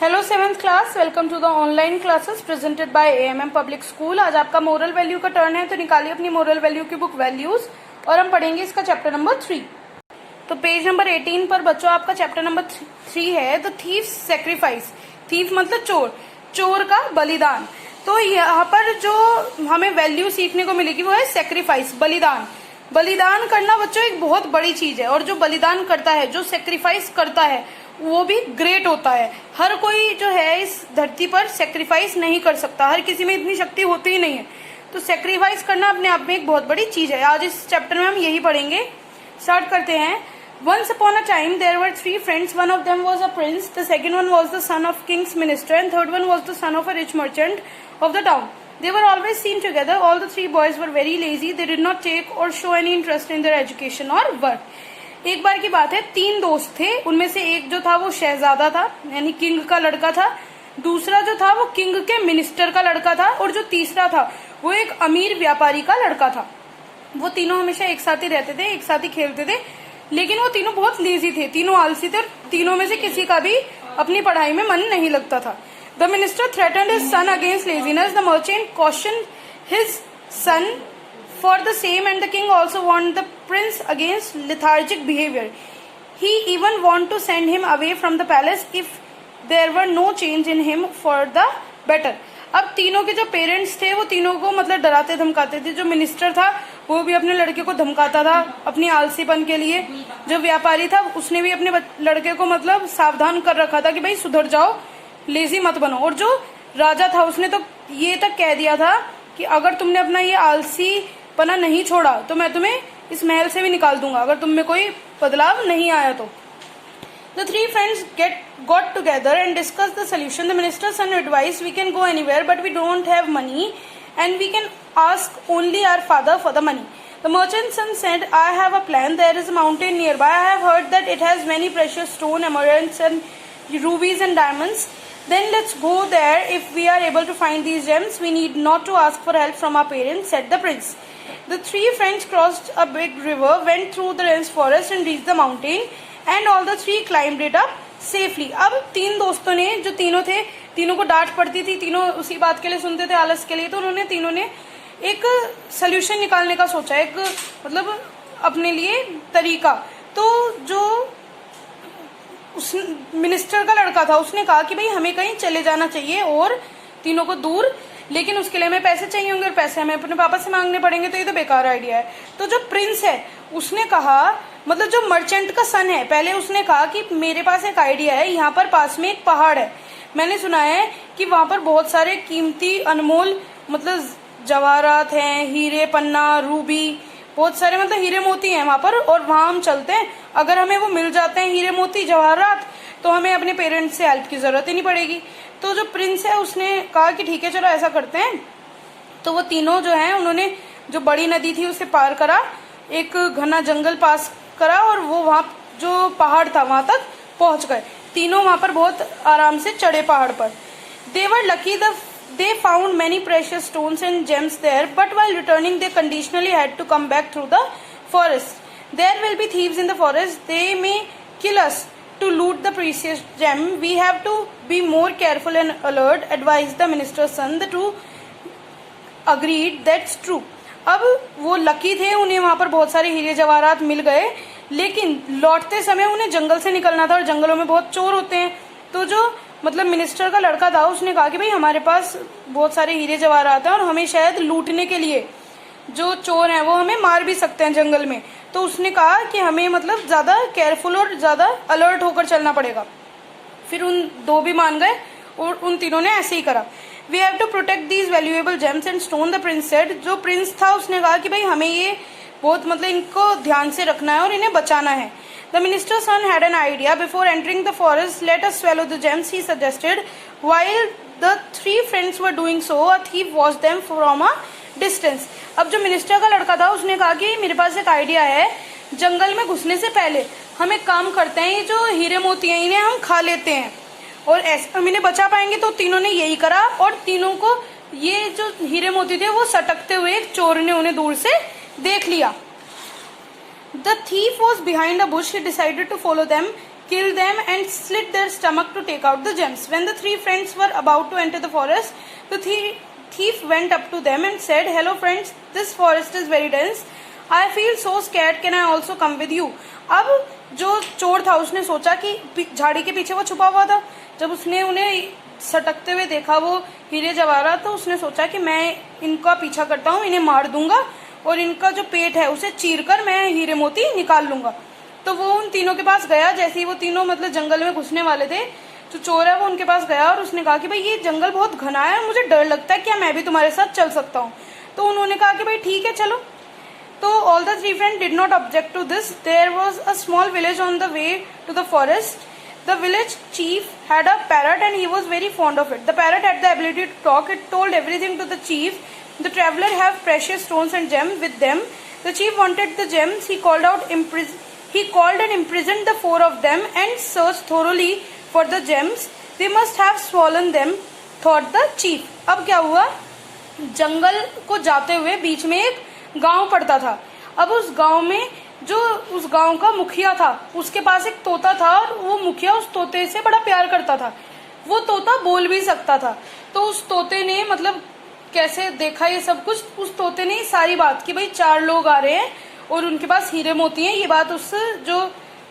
Hello seventh class, welcome to the online classes presented by AMM public school. आज आपका moral value का turn है, तो निकालिए अपनी मोरल वैल्यू की बुक वैल्यूज और हम पढ़ेंगे इसका चैप्टर नंबर 3। तो पेज नंबर 18 पर बच्चों आपका चैप्टर नंबर 3 है द थीफ्स सैक्रिफाइस। थीफ मतलब चोर, चोर का बलिदान। तो यहाँ पर जो हमें वैल्यू सीखने को मिलेगी वो है सैक्रिफाइस, बलिदान। बलिदान करना बच्चों एक बहुत बड़ी चीज है, और जो बलिदान करता है, जो सैक्रिफाइस करता है, वो भी ग्रेट होता है। हर कोई जो है इस धरती पर सैक्रिफाइस नहीं कर सकता, हर किसी में इतनी शक्ति होती ही नहीं है। तो सैक्रिफाइस करना अपने आप में एक बहुत बड़ी चीज है। आज इस चैप्टर में हम यही पढ़ेंगे। स्टार्ट करते हैं। Once upon a time there were 3 friends. One of them was a prince, the second one was the son of king's minister, and third one was the son of a rich merchant of the town. They were always seen together. All the 3 boys were very lazy. They did not take or show any interest in their education or work. एक बार की बात है, 3 दोस्त थे। उनमें से एक जो था वो शहजादा था, यानी किंग का लड़का था। दूसरा जो था वो किंग के मिनिस्टर का लड़का था, और जो तीसरा था वो एक अमीर व्यापारी का लड़का था। वो तीनों हमेशा एक साथ ही रहते थे, एक साथ ही खेलते थे, लेकिन वो तीनों बहुत लेजी थे, तीनों आलसी थे, और तीनों में से किसी का भी अपनी पढ़ाई में मन नहीं लगता था। The minister threatened his son against laziness, the merchant cautioned his son for the same, and the king also warned the prince against lethargic behavior. He even wanted to send him away from the palace if there were no change in him for the better. अब तीनों के जो parents थे वो तीनों को मतलब डराते धमकाते थे। जो मिनिस्टर था वो भी अपने लड़के को धमकाता था अपनी आलसीपन के लिए। जो व्यापारी था उसने भी अपने लड़के को मतलब सावधान कर रखा था कि भाई सुधर जाओ, लेजी मत बनो। और जो राजा था उसने तो ये तक कह दिया था कि अगर तुमने अपना ये आलसी पना नहीं छोड़ा तो मैं तुम्हें इस महल से भी निकाल दूंगा, अगर तुम में कोई बदलाव नहीं आया तो। The 3 friends got together and discussed the solution. The minister's son advised, we can go anywhere, but we don't have money, and we can ask only our father for the money. The merchant's son said, I have a plan. There is a mountain nearby. I have heard that it has many precious stones, emeralds, and rubies and diamonds. Then let's go there. If we are able to find these gems, we need not to ask for help from our parents, said the prince. The 3 friends crossed a big river, went through the dense forest and reached the mountain, and all the 3 climbed it up safely. अब 3 दोस्तों ने, जो तीनों थे, तीनों को डांट पड़ती थी, तीनों उसी बात के लिए सुनते थे, आलस के लिए, तो उन्होंने तीनों ने एक सोल्यूशन निकालने का सोचा, एक मतलब अपने लिए तरीका। तो जो उस मिनिस्टर का लड़का था उसने कहा कि भाई हमें कहीं चले जाना चाहिए और तीनों को दूर, लेकिन उसके लिए हमें पैसे चाहिए होंगे और पैसे हमें अपने पापा से मांगने पड़ेंगे, तो ये तो बेकार आइडिया है। तो जो प्रिंस है उसने कहा, मतलब जो मर्चेंट का सन है, पहले उसने कहा कि मेरे पास एक आइडिया है, यहाँ पर पास में एक पहाड़ है, मैंने सुना है कि वहां पर बहुत सारे कीमती अनमोल मतलब जवाहरात हैं, हीरे पन्ना रूबी, बहुत सारे मतलब हीरे मोती हैं वहां पर, और वहां हम चलते हैं। अगर हमें वो मिल जाते हैं हीरे मोती जवाहरात, तो हमें अपने पेरेंट्स से हेल्प की जरूरत ही नहीं पड़ेगी। तो जो प्रिंस है उसने कहा कि ठीक है चलो ऐसा करते हैं। तो वो तीनों जो हैं उन्होंने जो बड़ी नदी थी उसे पार करा, एक घना जंगल पास करा, और वो वहां जो पहाड़ था वहां तक पहुंच गए। तीनों वहां पर बहुत आराम से चढ़े पहाड़ पर। They were lucky they found many precious stones and gems there, but while returning they conditionally had to come back through the forest. There will be thieves in the forest. They may kill us to loot the precious gem. We have to be more careful and alert, advised the minister's son. The two agreed, that's true. अब वो lucky थे, उन्हें वहां पर बहुत सारे हीरे जवाहरात मिल गए, लेकिन लौटते समय उन्हें जंगल से निकलना था, और जंगलों में बहुत चोर होते हैं। तो जो मतलब मिनिस्टर का लड़का था उसने कहा कि भाई हमारे पास बहुत सारे हीरे जवाहरात हैं और हमें शायद लूटने के लिए जो चोर हैं वो हमें मार भी सकते हैं जंगल में। तो उसने कहा कि हमें मतलब ज्यादा केयरफुल और ज्यादा अलर्ट होकर चलना पड़ेगा। फिर उन 2 भी मान गए और उन तीनों ने ऐसे ही करा। We have to protect these valuable gems and stone, the prince said. जो प्रिंस था उसने कहा कि भाई हमें ये बहुत मतलब इनको ध्यान से रखना है और इन्हें बचाना है। The minister's son had an idea. Before entering the forest, let us swallow the gems, he suggested. While the 3 friends were doing so, a thief watched them from a distance. अब जो मिनिस्टर का लड़का था उसने कहा कि मेरे पास एक आइडिया है, जंगल में घुसने से पहले हम एक काम करते हैं, ये जो हीरे मोती हैं इन्हें हम खा लेते हैं और ऐसे हम इन्हें बचा पाएंगे। तो तीनों ने यही करा, और तीनों को ये जो हीरे मोती थे वो सटकते हुए एक चोर ने उन्हें दूर से देख लिया। The thief was behind a bush. He decided to follow them. kill them and slit their stomach to take out the gems. When the three friends were about to enter the forest, the thief went up to them and said, "Hello friends, this forest is very dense. I feel so scared. Can I also come with you?" अब जो चोर था उसने सोचा कि झाड़ी के पीछे वो छुपा हुआ था, जब उसने उन्हें सटकते हुए देखा वो हीरे जवाहरात, तो उसने सोचा कि मैं इनका पीछा करता हूँ, इन्हें मार दूंगा और इनका जो पेट है उसे चीरकर मैं हीरे मोती निकाल लूंगा। तो वो उन तीनों के पास गया। जैसे ही वो तीनों मतलब जंगल में घुसने वाले थे, जो चोर है वो उनके पास गया और उसने कहा कि भाई ये जंगल बहुत घना है, मुझे डर लगता है, क्या मैं भी तुम्हारे साथ चल सकता हूँ? तो उन्होंने कहा कि भाई ठीक है चलो। तो all the three friend did not object to this. There was a small village on the way to the forest. The village chief had a parrot and he was very fond of it. The parrot had the ability to talk. It told everything to the chief. The traveler have precious stones and gems with them. The chief wanted the gems. He called and imprisoned the four of them and searched thoroughly for the gems. They must have swollen them, thought the chief. अब क्या हुआ, जंगल को जाते हुए बीच में एक गांव पड़ता था। अब उस गांव में जो उस गांव का मुखिया था उसके पास एक तोता था और वो मुखिया उस तोते से बड़ा प्यार करता था। वो तोता बोल भी सकता था। तो उस तोते ने मतलब कैसे देखा ये सब कुछ, उस तोते ने सारी बात की भाई 4 लोग आ रहे हैं और उनके पास हीरे मोती हैं, ये बात उस जो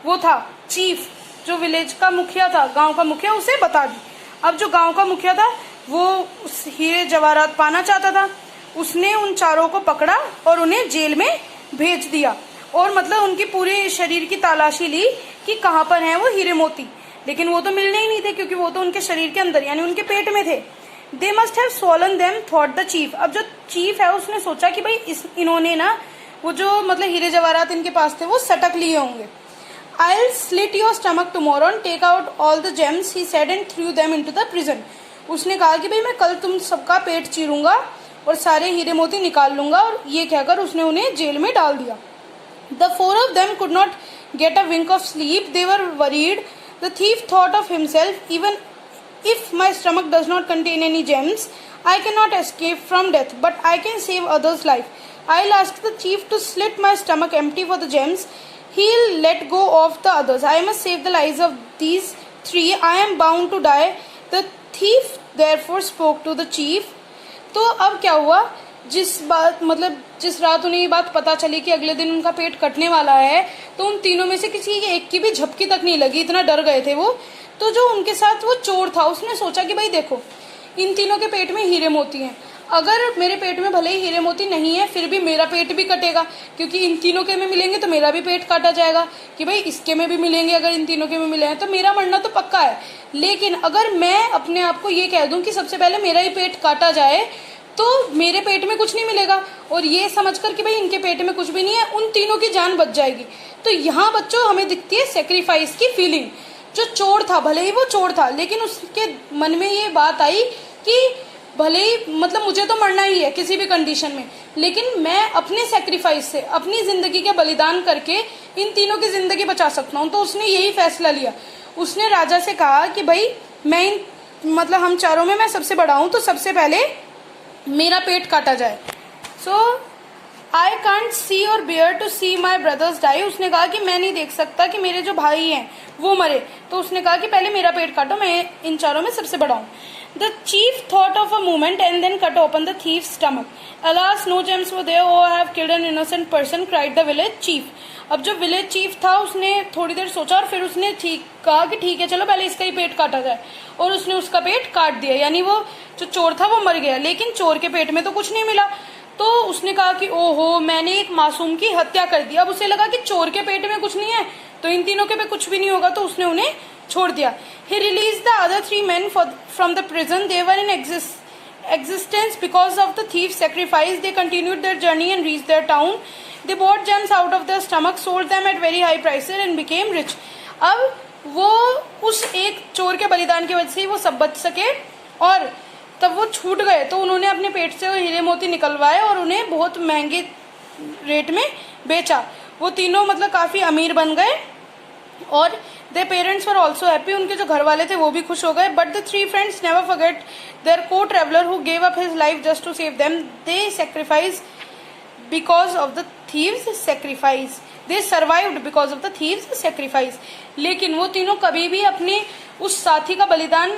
वो था चीफ, जो विलेज का मुखिया था, गांव का मुखिया, उसे बता दी। अब जो गांव का मुखिया था वो उस हीरे जवाहरात पाना चाहता था। उसने उन 4 को पकड़ा और उन्हें जेल में भेज दिया और मतलब उनकी पूरे शरीर की तलाशी ली कि कहाँ पर हैं वो हीरे मोती, लेकिन वो तो मिलने ही नहीं थे क्योंकि वो तो उनके शरीर के अंदर यानी उनके पेट में थे। They must have swollen them, thought the chief. अब जो चीफ है उसने सोचा कि भाई इन्होंने ना वो जो मतलब हीरे जवाहरात इनके पास थे वो सटक लिए होंगे। I'll slit your stomach tomorrow and take out all the gems, he said and threw them into the prison. उसने कहा कि भाई मैं कल तुम सबका पेट चीरूंगा और सारे हीरे मोती निकाल लूंगा, और ये कहकर उसने उन्हें जेल में डाल दिया। The 4 of them could not get a wink of sleep. They were worried. The thief thought of himself, even if my stomach does not contain any gems, I cannot escape from death, but I can save others' life. I'll ask the chief to slit my stomach empty for the gems. He'll let go of the others. I must save the lives of these 3. I am bound to die. The thief therefore spoke to the chief. तो अब क्या हुआ, जिस रात उन्हें ये बात पता चली कि अगले दिन उनका पेट कटने वाला है, तो उन तीनों में से किसी एक की भी झपकी तक नहीं लगी, इतना डर गए थे वो। तो जो उनके साथ वो चोर था उसने सोचा कि भाई देखो इन तीनों के पेट में हीरे मोती हैं, अगर मेरे पेट में भले ही हीरे मोती नहीं है फिर भी मेरा पेट भी कटेगा, क्योंकि इन तीनों के में मिलेंगे तो मेरा भी पेट काटा जाएगा, कि भाई इसके में भी मिलेंगे, अगर इन तीनों के में मिले हैं तो मेरा मरना तो पक्का है। लेकिन अगर मैं अपने आप को ये कह दूं कि सबसे पहले मेरा ही पेट काटा जाए तो मेरे पेट में कुछ नहीं मिलेगा, और ये समझकर कि भाई इनके पेट में कुछ भी नहीं है, उन तीनों की जान बच जाएगी। तो यहाँ बच्चों हमें दिखती है सेक्रीफाइस की फीलिंग। जो चोर था, भले ही वो चोर था, लेकिन उसके मन में ये बात आई कि भले ही मतलब मुझे तो मरना ही है किसी भी कंडीशन में, लेकिन मैं अपने सेक्रीफाइस से, अपनी जिंदगी के बलिदान करके इन तीनों की जिंदगी बचा सकता हूँ। तो उसने यही फैसला लिया। उसने राजा से कहा कि भाई मैं मतलब हम 4 में मैं सबसे बड़ा हूँ, तो सबसे पहले मेरा पेट काटा जाए। सो आई कांट सी और bear to see my brothers die. उसने कहा कि मैं नहीं देख सकता कि मेरे जो भाई हैं वो मरे, तो उसने कहा कि पहले मेरा पेट काटो, मैं इन 4 में सबसे बड़ा हूँ। The chief thought of a moment and then cut open the thief's stomach. Alas no gems were there, O I have killed an innocent person, cried the village chief. अब जो विलेज चीफ था उसने थोड़ी देर सोचा और फिर उसने कहा कि ठीक है चलो पहले इसका ही पेट काटा जाए, और उसने उसका पेट काट दिया। यानी वो जो चोर था वो मर गया, लेकिन चोर के पेट में तो कुछ नहीं मिला। तो उसने कहा कि ओहो मैंने एक मासूम की हत्या कर दी। अब उसे लगा कि चोर के पेट में कुछ नहीं है तो इन तीनों के पे कुछ भी नहीं होगा, तो उसने उन्हें छोड़ दिया। He released the other 3 men from the prison. They were in existence because of the thief's sacrifice. They continued their journey and reached their town. They bought gems out of their stomach, sold them at very high prices and became rich. अब वो उस एक चोर के बलिदान की वजह से वो सब बच सके, और तब वो छूट गए तो उन्होंने अपने पेट से हीरे मोती निकलवाए और उन्हें बहुत महंगे रेट में बेचा। वो तीनों मतलब काफी अमीर बन गए और their parents were also happy. उनके जो घर वाले थे वो भी खुश हो गए। But the 3 friends never forget their co-traveler who gave up his life just to save them. They sacrificed because of the thieves' sacrifice. They survived because of the thieves sacrifice. लेकिन वो तीनों कभी भी अपने उस साथी का बलिदान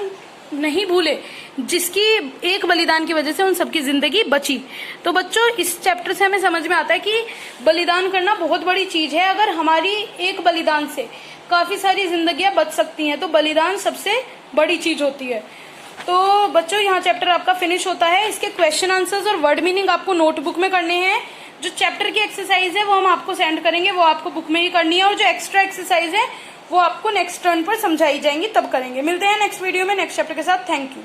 नहीं भूले जिसकी एक बलिदान की वजह से उन सबकी जिंदगी बची। तो बच्चों, इस चैप्टर से हमें समझ में आता है कि बलिदान करना बहुत बड़ी चीज है। अगर हमारी एक बलिदान से काफी सारी जिंदगियां बच सकती हैं तो बलिदान सबसे बड़ी चीज होती है। तो बच्चों, यहाँ चैप्टर आपका फिनिश होता है। इसके क्वेश्चन आंसर्स और वर्ड मीनिंग आपको नोटबुक में करने हैं। जो चैप्टर की एक्सरसाइज है वो हम आपको सेंड करेंगे, वो आपको बुक में ही करनी है, और जो एक्स्ट्रा एक्सरसाइज है वो आपको नेक्स्ट टर्न पर समझाई जाएंगी, तब करेंगे। मिलते हैं नेक्स्ट वीडियो में नेक्स्ट चैप्टर के साथ। Thank you.